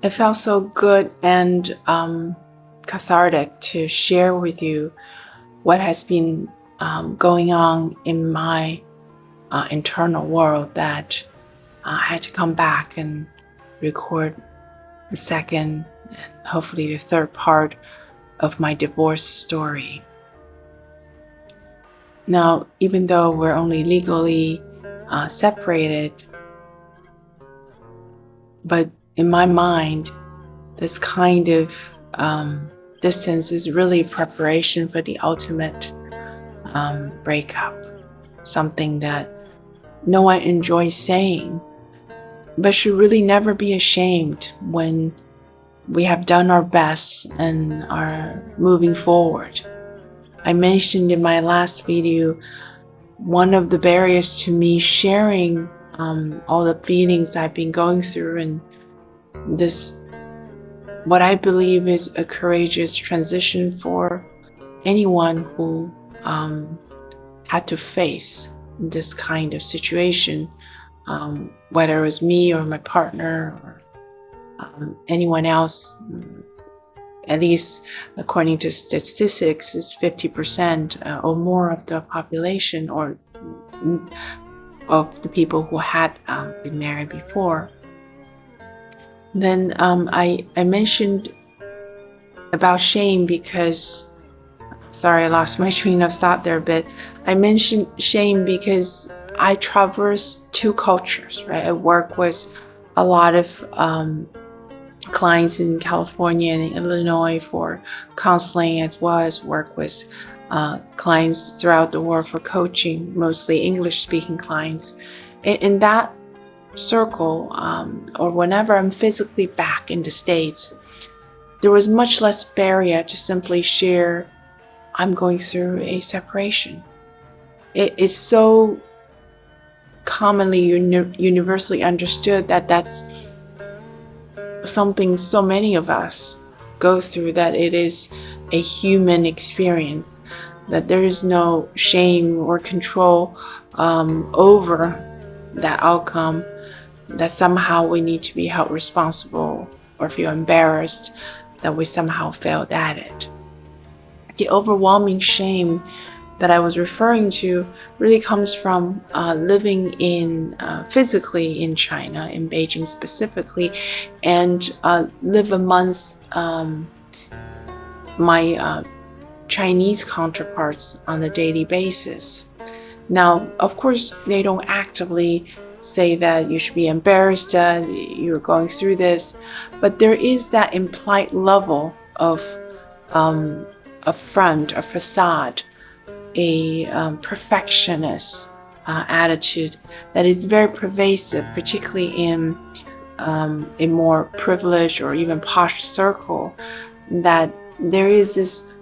It felt so good and cathartic to share with you what has been going on in my internal world that I had to come back and record the second and hopefully the third part of my divorce story. Now, even though we're only legally separated, but in my mind, this kind of distance is really preparation for the ultimate breakup. Something that no one enjoys saying, but should really never be ashamed when we have done our best and are moving forward. I mentioned in my last video, one of the barriers to me sharing all the feelings I've been going through, and this, what I believe is a courageous transition for anyone who had to face this kind of situation, whether it was me or my partner or anyone else. At least according to statistics, is 50% or more of the population or of the people who had been married before. Then I mentioned about shame because, sorry, I lost my train of thought there a bit. I mentioned shame because I traverse two cultures, right? I work with a lot of clients in California and Illinois for counseling, as well as work with clients throughout the world for coaching, mostly English-speaking clients. In that circle, or whenever I'm physically back in the States, there was much less barrier to simply share, I'm going through a separation. It is so commonly universally understood that that's something so many of us go through, that it is a human experience, that there is no shame or control over that outcome, that somehow we need to be held responsible or feel embarrassed that we somehow failed at it. The overwhelming shame that I was referring to really comes from living in physically in China, in Beijing specifically, and live amongst my Chinese counterparts on a daily basis. Now, of course, they don't actively say that you should be embarrassed that you're going through this, but there is that implied level of a front, a facade, a perfectionist attitude that is very pervasive, particularly in a more privileged or even posh circle, that there is this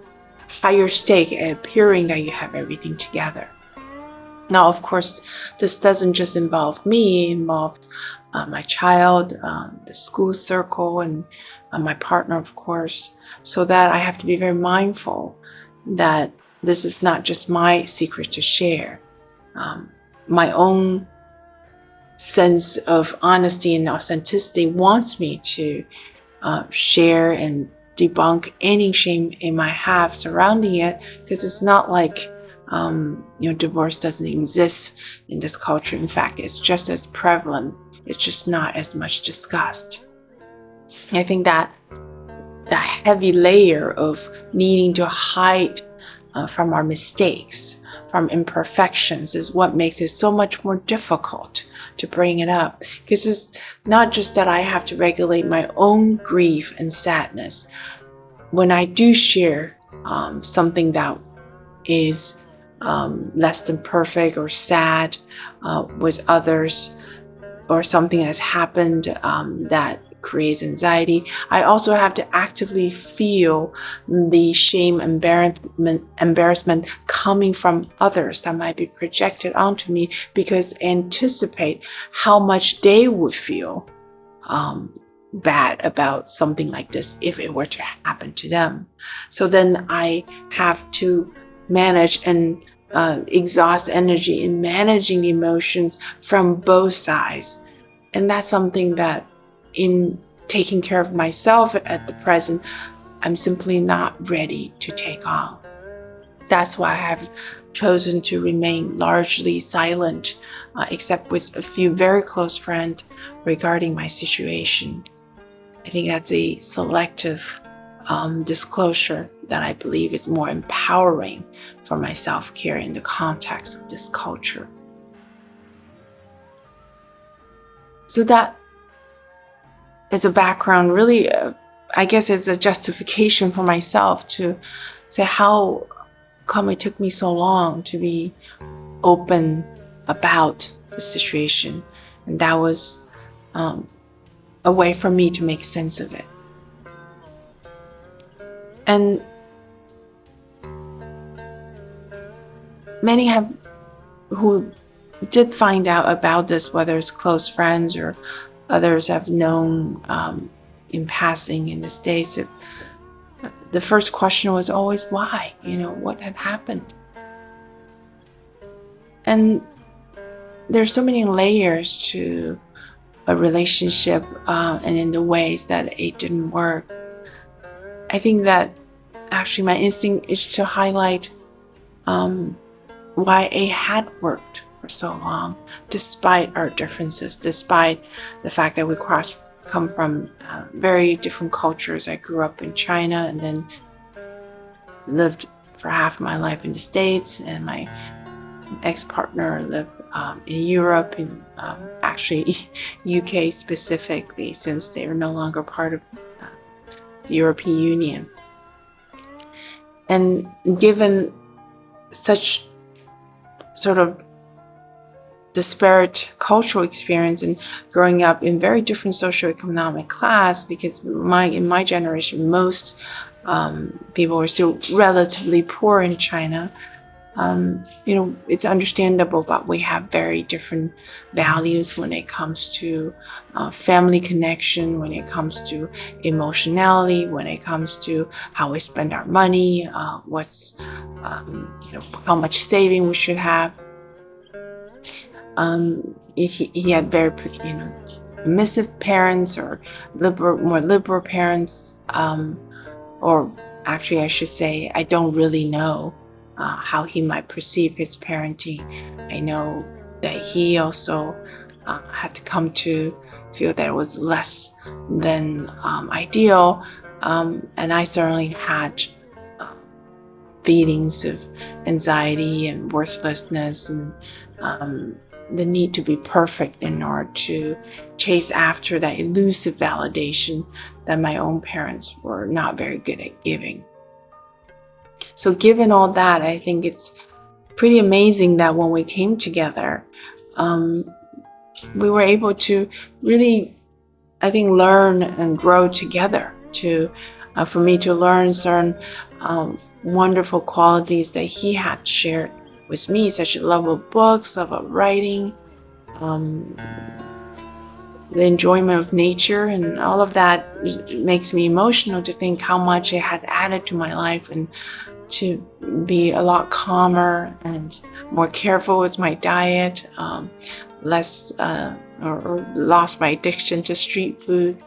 higher stake appearing that you have everything together. Now, of course, this doesn't just involve me, it involves my child, the school circle, and my partner, of course, so that I have to be very mindful that this is not just my secret to share. My own sense of honesty and authenticity wants me to share and debunk any shame it might have surrounding it, because it's not like divorce doesn't exist in this culture. In fact, it's just as prevalent. It's just not as much discussed. I think that heavy layer of needing to hide from our mistakes, from imperfections, is what makes it so much more difficult to bring it up. Because it's not just that I have to regulate my own grief and sadness. When I do share something that is less than perfect or sad with others, or something has happened that creates anxiety, I also have to actively feel the shame, embarrassment coming from others that might be projected onto me, because anticipate how much they would feel bad about something like this if it were to happen to them. So then I have to manage and exhaust energy in managing emotions from both sides. And that's something that in taking care of myself at the present, I'm simply not ready to take on. That's why I have chosen to remain largely silent, except with a few very close friends regarding my situation. I think that's a selective disclosure that I believe is more empowering for my self-care in the context of this culture. So that is a background, really, I guess it's a justification for myself to say how come it took me so long to be open about the situation. And that was a way for me to make sense of it. And many who did find out about this, whether it's close friends or others have known in passing in the States, the first question was always why, what had happened. And there's so many layers to a relationship and in the ways that it didn't work. I think that actually my instinct is to highlight why it had worked for so long, despite our differences, despite the fact that we come from very different cultures. I grew up in China and then lived for half my life in the States, and my ex-partner lived in Europe, in actually UK specifically, since they are no longer part of the European Union. And given such sort of disparate cultural experience and growing up in very different socioeconomic class, because in my generation, most people were still relatively poor in China. It's understandable, but we have very different values when it comes to family connection, when it comes to emotionality, when it comes to how we spend our money, how much saving we should have. He had very, permissive parents or more liberal parents, or actually I should say, I don't really know how he might perceive his parenting. I know that he also had to come to feel that it was less than ideal, and I certainly had feelings of anxiety and worthlessness and the need to be perfect in order to chase after that elusive validation that my own parents were not very good at giving. So given all that, I think it's pretty amazing that when we came together, we were able to really, I think, learn and grow together, for me to learn certain wonderful qualities that he had shared with me, such as love of books, love of writing, the enjoyment of nature, and all of that makes me emotional to think how much it has added to my life, and to be a lot calmer and more careful with my diet, less or lost my addiction to street food,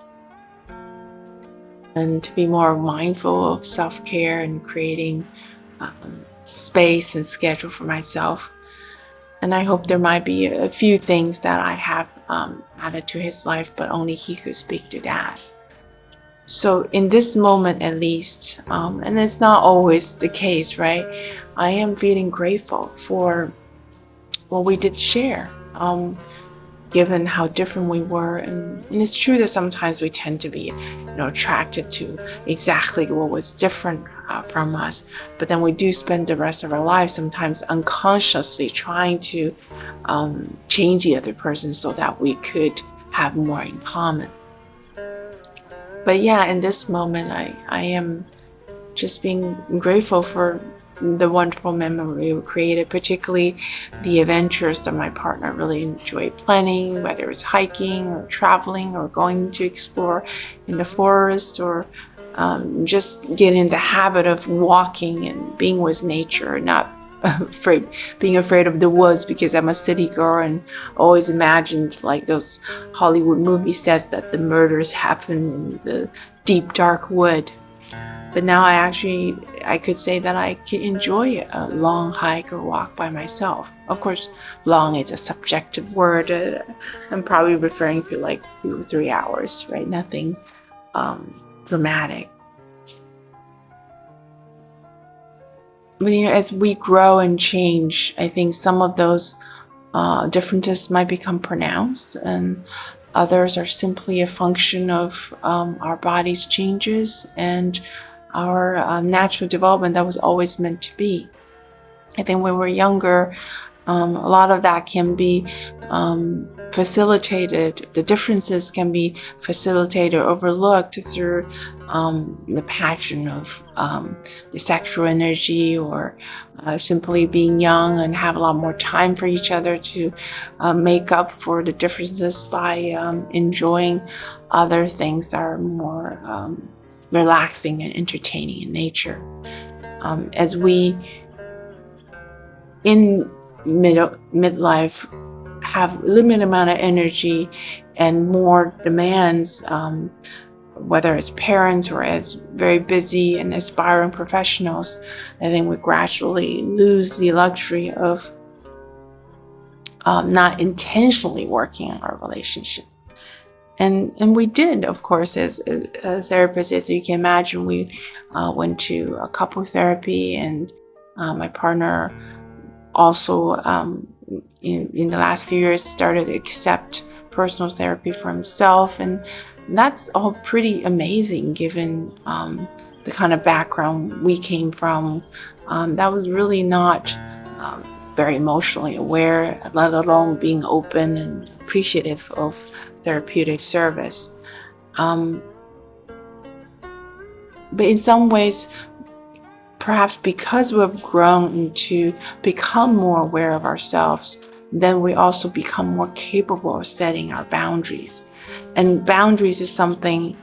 and to be more mindful of self-care and creating space and schedule for myself. And I hope there might be a few things that I have added to his life, but only he could speak to that. So in this moment, at least, and it's not always the case, right? I am feeling grateful for what we did share, given how different we were. And it's true that sometimes we tend to be, attracted to exactly what was different from us. But then we do spend the rest of our lives sometimes unconsciously trying to change the other person so that we could have more in common. But yeah, in this moment, I am just being grateful for the wonderful memory we created, particularly the adventures that my partner really enjoyed planning, whether it's hiking or traveling or going to explore in the forest, or just getting in the habit of walking and being with nature, not being afraid of the woods because I'm a city girl and always imagined like those Hollywood movie sets that the murders happen in the deep dark wood. But now I could say that I can enjoy a long hike or walk by myself. Of course, long is a subjective word. I'm probably referring to like 2 or 3 hours, right? Nothing dramatic. But as we grow and change, I think some of those differences might become pronounced, and others are simply a function of our body's changes and our natural development that was always meant to be. I think when we're younger, a lot of that can be facilitated. The differences can be facilitated or overlooked through the passion of the sexual energy, or simply being young and have a lot more time for each other to make up for the differences by enjoying other things that are more relaxing and entertaining in nature. As we in midlife have limited amount of energy and more demands, whether as parents or as very busy and aspiring professionals, I think we gradually lose the luxury of not intentionally working on our relationship. And we did, of course, as therapists, as you can imagine, we went to a couple therapy, and my partner also in the last few years started to accept personal therapy for himself, and that's all pretty amazing given the kind of background we came from. That was really not very emotionally aware, let alone being open and appreciative of therapeutic service. But in some ways, perhaps because we've grown to become more aware of ourselves, then we also become more capable of setting our boundaries. And boundaries is something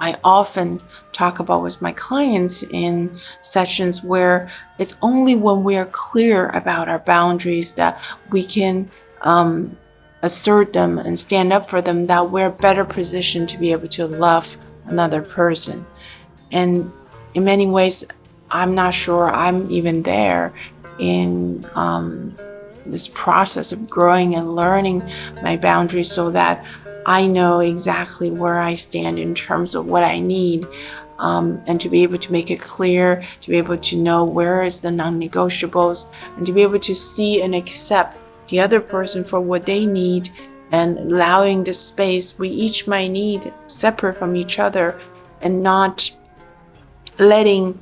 I often talk about with my clients in sessions, where it's only when we are clear about our boundaries that we can assert them and stand up for them, that we're better positioned to be able to love another person. And in many ways, I'm not sure I'm even there in this process of growing and learning my boundaries, so that I know exactly where I stand in terms of what I need, and to be able to make it clear, to be able to know where is the non-negotiables, and to be able to see and accept the other person for what they need, and allowing the space we each might need separate from each other, and not letting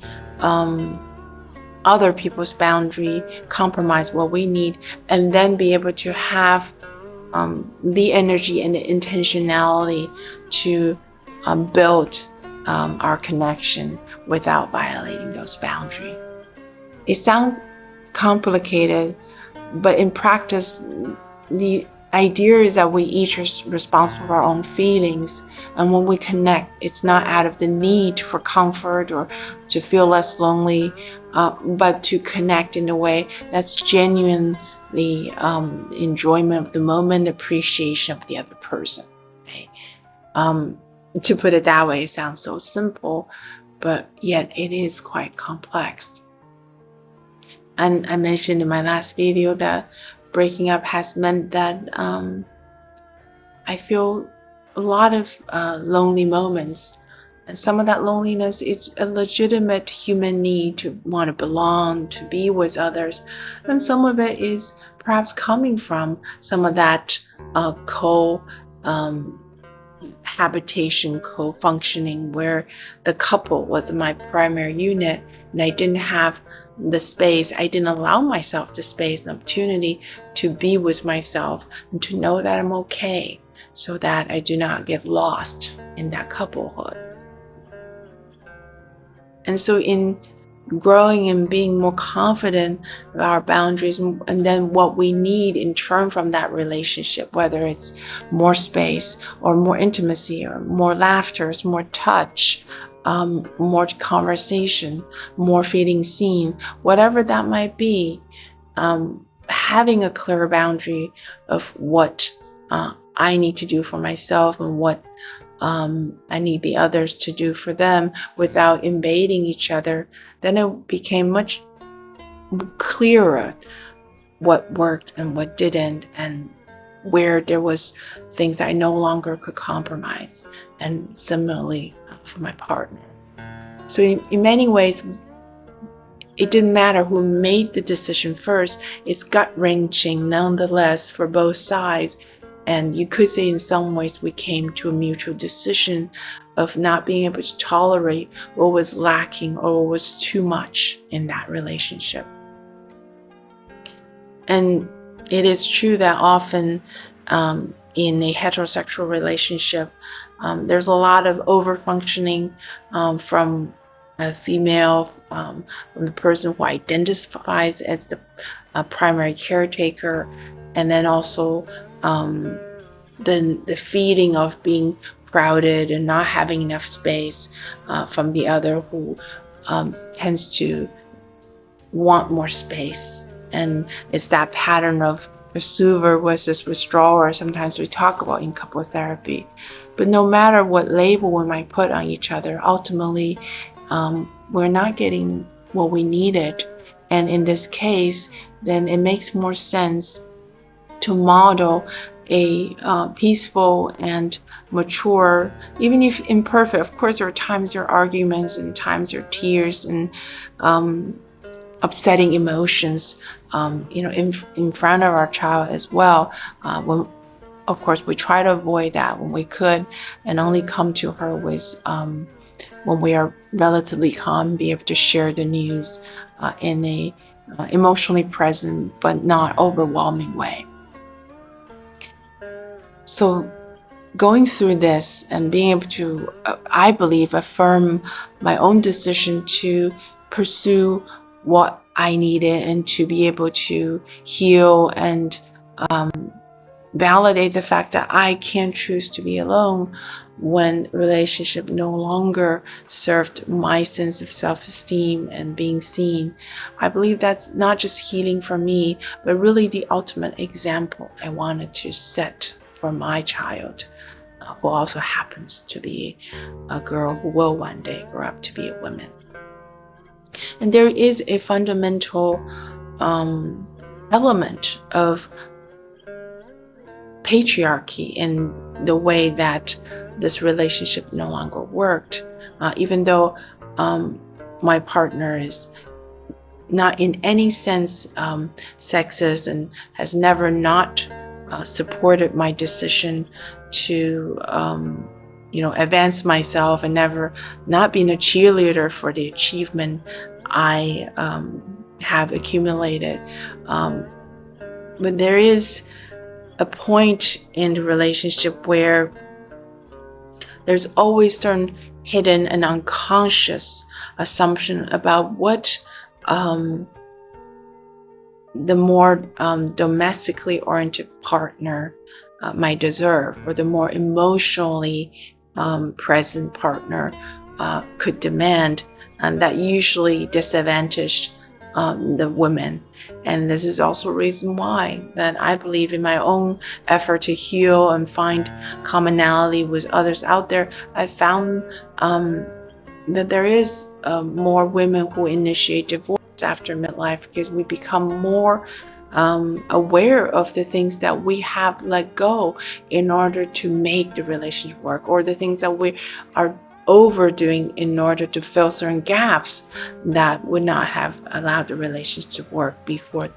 other people's boundary compromise what we need, and then be able to have the energy and the intentionality to build our connection without violating those boundaries. It sounds complicated, but in practice, the idea is that we each are responsible for our own feelings, and when we connect, it's not out of the need for comfort or to feel less lonely, but to connect in a way that's genuine, the enjoyment of the moment, appreciation of the other person. Okay? To put it that way, it sounds so simple, but yet it is quite complex. And I mentioned in my last video that breaking up has meant that I feel a lot of lonely moments. And some of that loneliness is a legitimate human need to want to belong, to be with others. And some of it is perhaps coming from some of that habitation, co-functioning, where the couple was my primary unit, and I didn't have the space, I didn't allow myself the space and opportunity to be with myself and to know that I'm okay, so that I do not get lost in that couplehood. And so in growing and being more confident about our boundaries, and then what we need in turn from that relationship, whether it's more space or more intimacy or more laughter, more touch, more conversation, more feeling seen, whatever that might be. Having a clear boundary of what I need to do for myself and what I need the others to do for them without invading each other, then it became much clearer what worked and what didn't, and where there was things I no longer could compromise, and similarly for my partner. So in many ways, it didn't matter who made the decision first. It's gut-wrenching nonetheless for both sides. And you could say in some ways we came to a mutual decision of not being able to tolerate what was lacking or what was too much in that relationship. And it is true that often in a heterosexual relationship, there's a lot of overfunctioning from a female, from the person who identifies as the primary caretaker, and then also the feeding of being crowded and not having enough space from the other who tends to want more space. And it's that pattern of pursuer versus withdrawer sometimes we talk about in couple therapy. But no matter what label we might put on each other, ultimately we're not getting what we needed. And in this case, then it makes more sense to model a peaceful and mature, even if imperfect. Of course, there are times there are arguments and times there are tears and upsetting emotions, in front of our child as well. When, of course, we try to avoid that when we could, and only come to her with when we are relatively calm, be able to share the news in a emotionally present but not overwhelming way. So going through this and being able to, I believe, affirm my own decision to pursue what I needed and to be able to heal and validate the fact that I can choose to be alone when relationship no longer served my sense of self-esteem and being seen. I believe that's not just healing for me, but really the ultimate example I wanted to set for my child, who also happens to be a girl who will one day grow up to be a woman. And there is a fundamental element of patriarchy in the way that this relationship no longer worked, even though my partner is not in any sense sexist and has never not supported my decision to advance myself, and never not been a cheerleader for the achievement I have accumulated. But there is a point in the relationship where there's always certain hidden and unconscious assumption about what the more domestically oriented partner might deserve, or the more emotionally present partner could demand, and that usually disadvantaged the women. And this is also a reason why that I believe in my own effort to heal and find commonality with others out there, I found that there is more women who initiate divorce after midlife, because we become more aware of the things that we have let go in order to make the relationship work, or the things that we are overdoing in order to fill certain gaps that would not have allowed the relationship to work before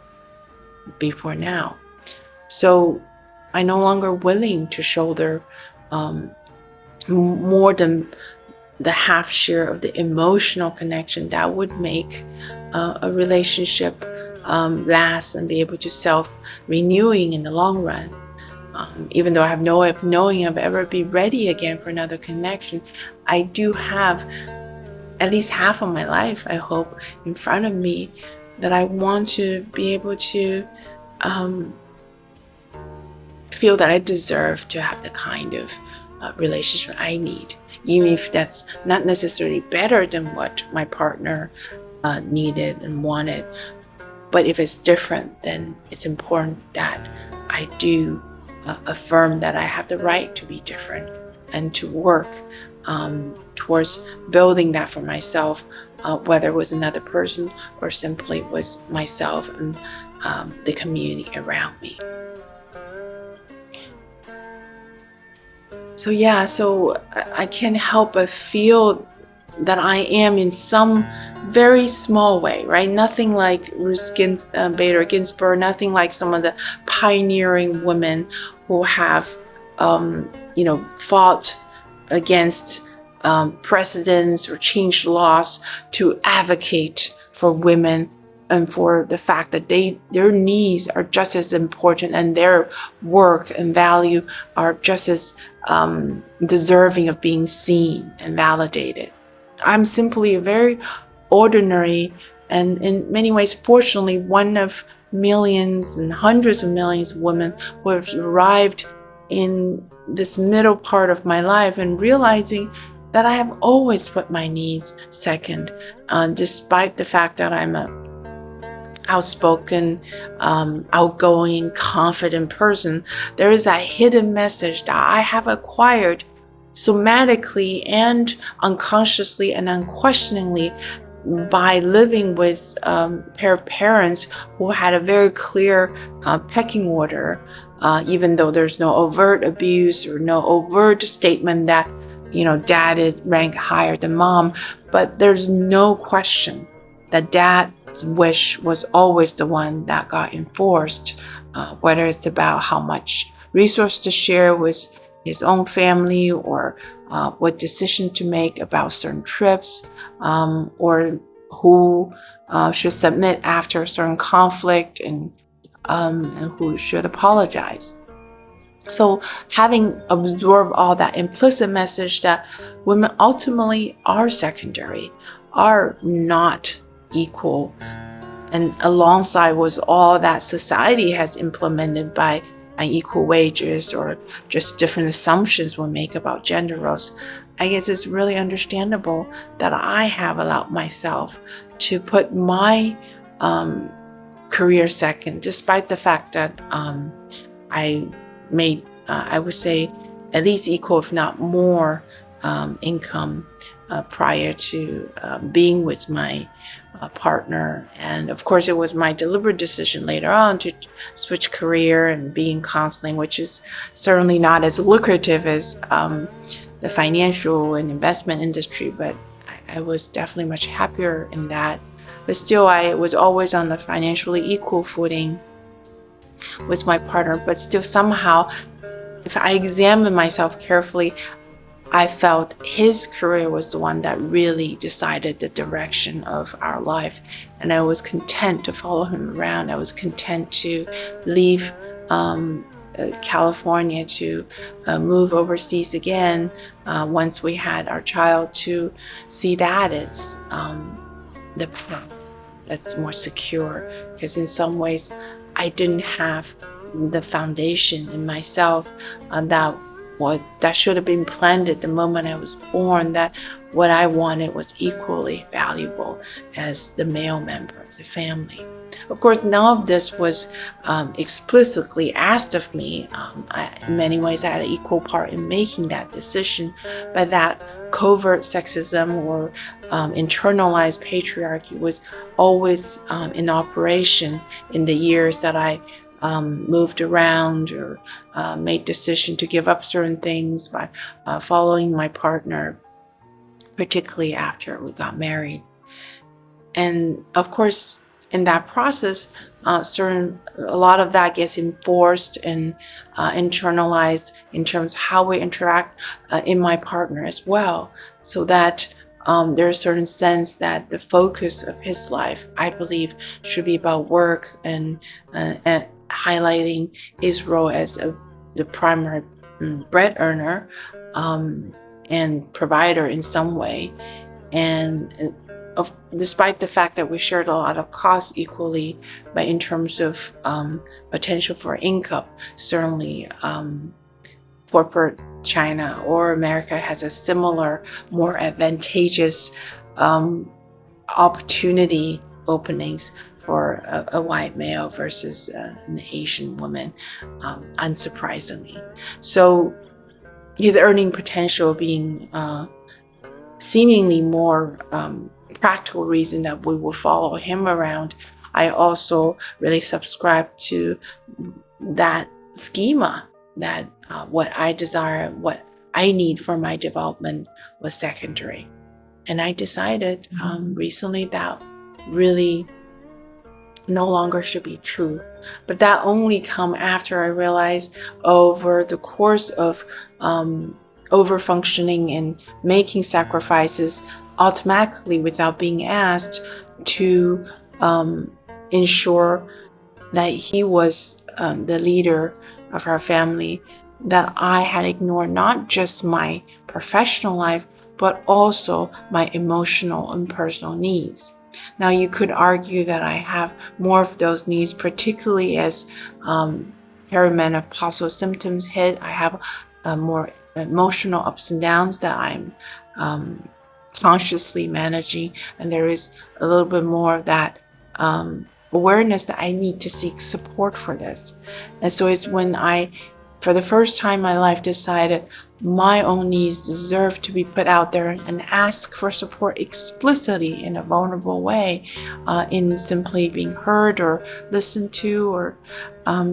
now. So I'm no longer willing to shoulder more than the half share of the emotional connection that would make a relationship last and be able to self-renewing in the long run. Even though I have no way of knowing if I'll ever be ready again for another connection, I do have at least half of my life, I hope, in front of me that I want to be able to feel that I deserve to have the kind of relationship I need. even if that's not necessarily better than what my partner needed and wanted. But if it's different, then it's important that I do affirm that I have the right to be different and to work towards building that for myself, whether it was another person or simply was myself and the community around me. So yeah, so I can't help but feel that I am in some very small way, right? Nothing like Ruth Bader Ginsburg, nothing like some of the pioneering women who have, fought against precedents or changed laws to advocate for women and for the fact that their needs are just as important and their work and value are just as deserving of being seen and validated. I'm simply a very ordinary and in many ways, fortunately, one of millions and hundreds of millions of women who have arrived in this middle part of my life and realizing that I have always put my needs second, despite the fact that I'm a outspoken, outgoing, confident person. There is that hidden message that I have acquired somatically and unconsciously and unquestioningly by living with a pair of parents who had a very clear pecking order, even though there's no overt abuse or no overt statement that, dad is ranked higher than mom, but there's no question that dad's wish was always the one that got enforced, whether it's about how much resource to share with his own family or what decision to make about certain trips, or who should submit after a certain conflict and who should apologize. So having absorbed all that implicit message that women ultimately are secondary, are not equal, and alongside was all that society has implemented by unequal wages or just different assumptions we make about gender roles, I guess it's really understandable that I have allowed myself to put my career second, despite the fact that I made, I would say, at least equal, if not more, income prior to being with my partner. And of course, it was my deliberate decision later on to switch career and be in counseling, which is certainly not as lucrative as the financial and investment industry, but I was definitely much happier in that. But still, I was always on the financially equal footing with my partner, but still somehow, if I examine myself carefully, I felt his career was the one that really decided the direction of our life. And I was content to follow him around. I was content to leave California to move overseas again once we had our child, to see that as the path that's more secure. Because in some ways, I didn't have the foundation in myself that should have been planted the moment I was born, that what I wanted was equally valuable as the male member of the family. Of course, none of this was explicitly asked of me. In many ways, I had an equal part in making that decision, but that covert sexism or internalized patriarchy was always in operation in the years that I moved around or made decision to give up certain things by following my partner, particularly after we got married. And of course, in that process, a lot of that gets enforced and internalized in terms of how we interact in my partner as well, so that there's a certain sense that the focus of his life, I believe, should be about work and highlighting his role as the primary bread earner and provider in some way. And despite the fact that we shared a lot of costs equally, but in terms of potential for income, certainly corporate China or America has a similar, more advantageous opportunity openings for a white male versus an Asian woman, unsurprisingly. So his earning potential being seemingly more practical reason that we will follow him around, I also really subscribe to that schema that what I desire, what I need for my development was secondary. And I decided recently that really no longer should be true. But that only come after I realized over the course of overfunctioning and making sacrifices automatically without being asked to ensure that he was the leader of our family, that I had ignored not just my professional life, but also my emotional and personal needs. Now, you could argue that I have more of those needs, particularly as perimenopausal symptoms hit. I have more emotional ups and downs that I'm consciously managing, and there is a little bit more of that awareness that I need to seek support for this. And so it's when I, for the first time in my life, decided my own needs deserve to be put out there and ask for support explicitly in a vulnerable way, in simply being heard or listened to, or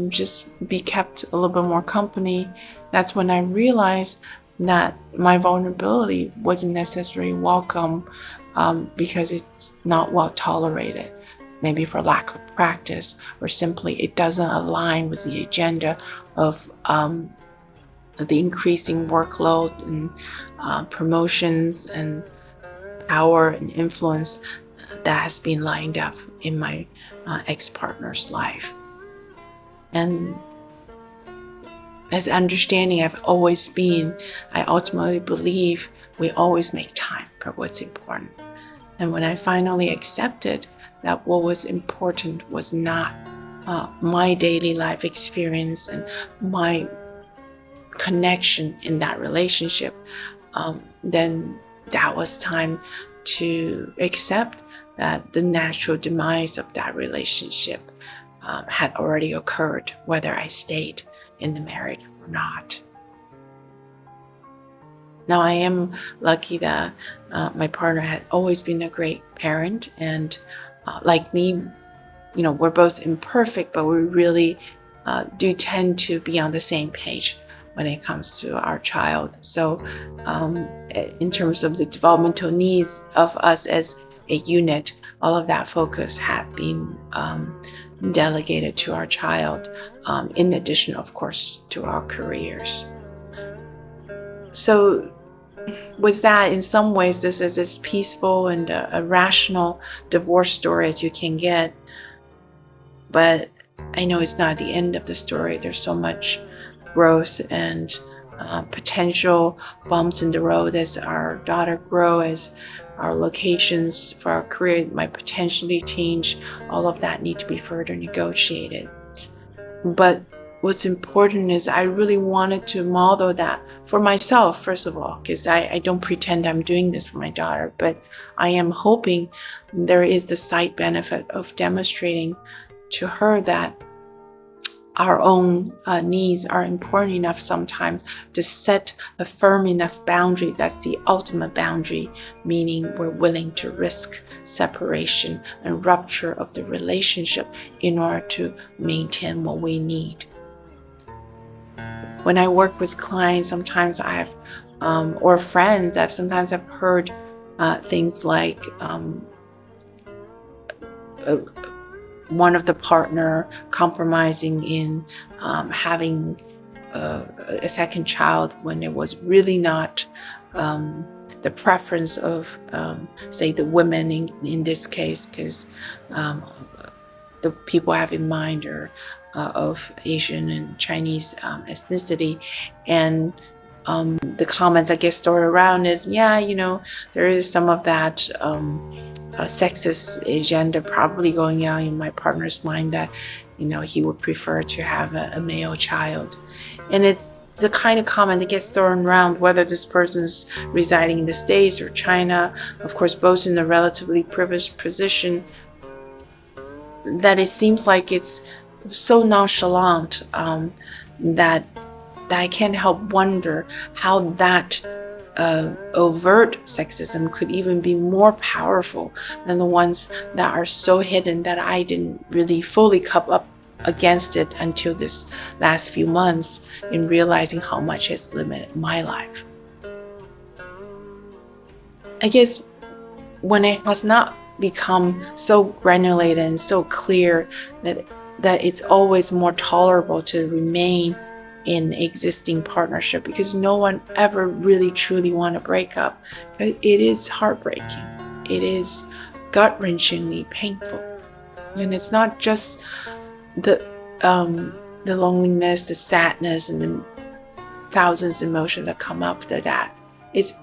just be kept a little bit more company. That's when I realized that my vulnerability wasn't necessarily welcome, because it's not well tolerated, maybe for lack of practice, or simply it doesn't align with the agenda of the increasing workload and promotions and power and influence that has been lined up in my ex-partner's life. And as understanding I've always been, I ultimately believe we always make time for what's important. And when I finally accepted that what was important was not my daily life experience and my connection in that relationship, then that was time to accept that the natural demise of that relationship had already occurred, whether I stayed in the marriage or not. Now, I am lucky that my partner had always been a great parent, and like me, we're both imperfect, but we really do tend to be on the same page when it comes to our child. So in terms of the developmental needs of us as a unit, all of that focus had been delegated to our child, in addition, of course, to our careers. So with that, in some ways, this is as peaceful and a rational divorce story as you can get. But I know it's not the end of the story. There's so much growth and potential bumps in the road as our daughter grows, as our locations for our career might potentially change. All of that need to be further negotiated. But what's important is I really wanted to model that for myself, first of all, because I don't pretend I'm doing this for my daughter, but I am hoping there is the side benefit of demonstrating to her that our own needs are important enough sometimes to set a firm enough boundary that's the ultimate boundary, meaning we're willing to risk separation and rupture of the relationship in order to maintain what we need. When I work with clients, sometimes I have, or friends, that sometimes I've heard things like one of the partner compromising in having a second child when it was really not the preference of, say, the women in this case, because the people I have in mind are of Asian and Chinese ethnicity. And the comments I get thrown around is, there is some of that sexist agenda probably going on in my partner's mind, that he would prefer to have a male child. And it's the kind of comment that gets thrown around, whether this person's residing in the States or China, of course, both in a relatively privileged position, that it seems like it's so nonchalant that I can't help wonder how that overt sexism could even be more powerful than the ones that are so hidden that I didn't really fully come up against it until this last few months in realizing how much it's limited my life. I guess when it has not become so granulated and so clear that it's always more tolerable to remain in existing partnership because no one ever really truly want to break up. It is heartbreaking. It is gut-wrenchingly painful. And it's not just the loneliness, the sadness, and the thousands of emotions that come up to that. It's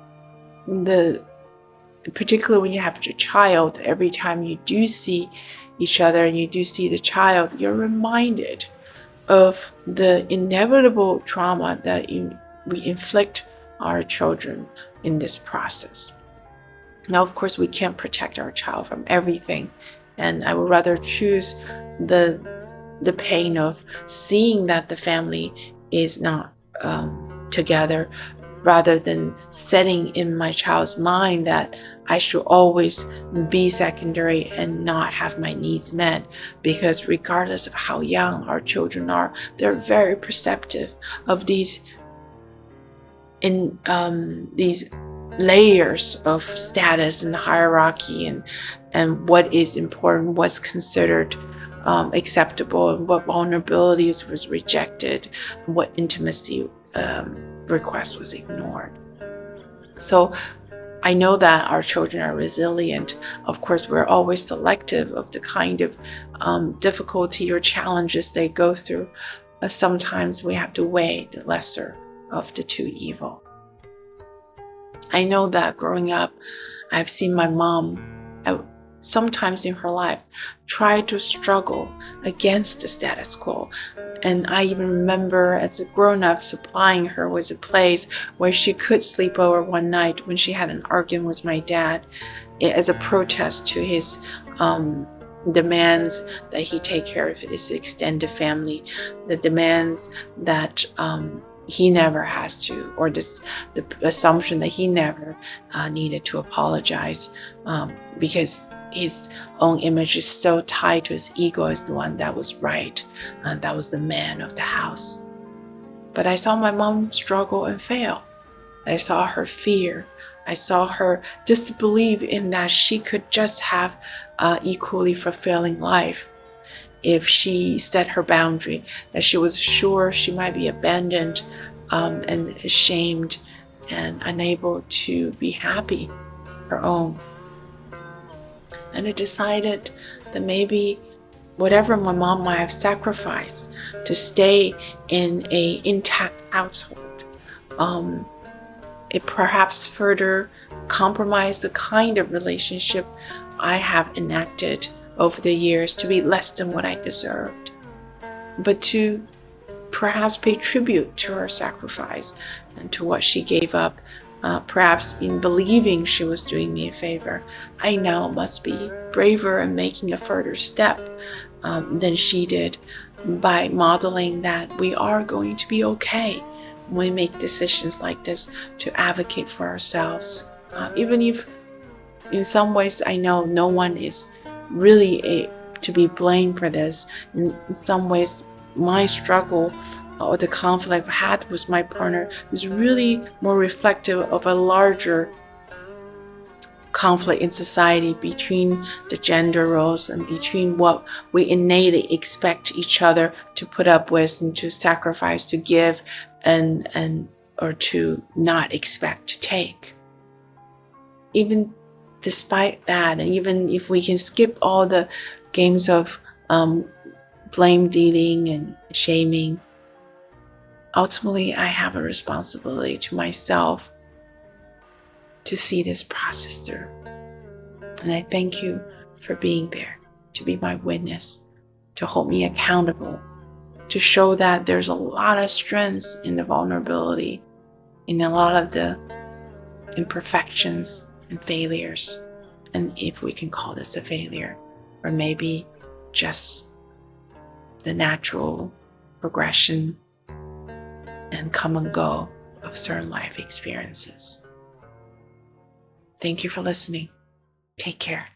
particularly when you have a child, every time you do see each other and you do see the child, you're reminded of the inevitable trauma that we inflict our children in this process. Now, of course, we can't protect our child from everything, and I would rather choose the pain of seeing that the family is not together, rather than setting in my child's mind that I should always be secondary and not have my needs met, because regardless of how young our children are, they're very perceptive of these layers of status and hierarchy and what is important, what's considered acceptable, and what vulnerabilities was rejected, what intimacy request was ignored. So I know that our children are resilient. Of course, we're always selective of the kind of difficulty or challenges they go through. Sometimes we have to weigh the lesser of the two evil. I know that growing up, I've seen my mom, sometimes in her life, try to struggle against the status quo. And I even remember as a grown-up supplying her with a place where she could sleep over one night when she had an argument with my dad, as a protest to his demands that he take care of his extended family, the demands that he never has to, or the assumption that he never needed to apologize because his own image is so tied to his ego as the one that was right, and that was the man of the house. But I saw my mom struggle and fail. I saw her fear. I saw her disbelieve in that she could just have equally fulfilling life if she set her boundary, that she was sure she might be abandoned and ashamed and unable to be happy her own. And I decided that maybe whatever my mom might have sacrificed to stay in an intact household, it perhaps further compromised the kind of relationship I have enacted over the years to be less than what I deserved, but to perhaps pay tribute to her sacrifice and to what she gave up, perhaps in believing she was doing me a favor. I now must be braver in making a further step than she did by modeling that we are going to be okay when we make decisions like this to advocate for ourselves. Even if in some ways I know no one is really to be blamed for this. In some ways, my struggle or the conflict I've had with my partner is really more reflective of a larger conflict in society between the gender roles and between what we innately expect each other to put up with and to sacrifice, to give, and or to not expect to take. Even despite that, and even if we can skip all the games of blame dealing and shaming, ultimately I have a responsibility to myself to see this process through. And I thank you for being there, to be my witness, to hold me accountable to show that there's a lot of strengths in the vulnerability, in a lot of the imperfections and failures. And if we can call this a failure, or maybe just the natural progression and come and go of certain life experiences. Thank you for listening. Take care.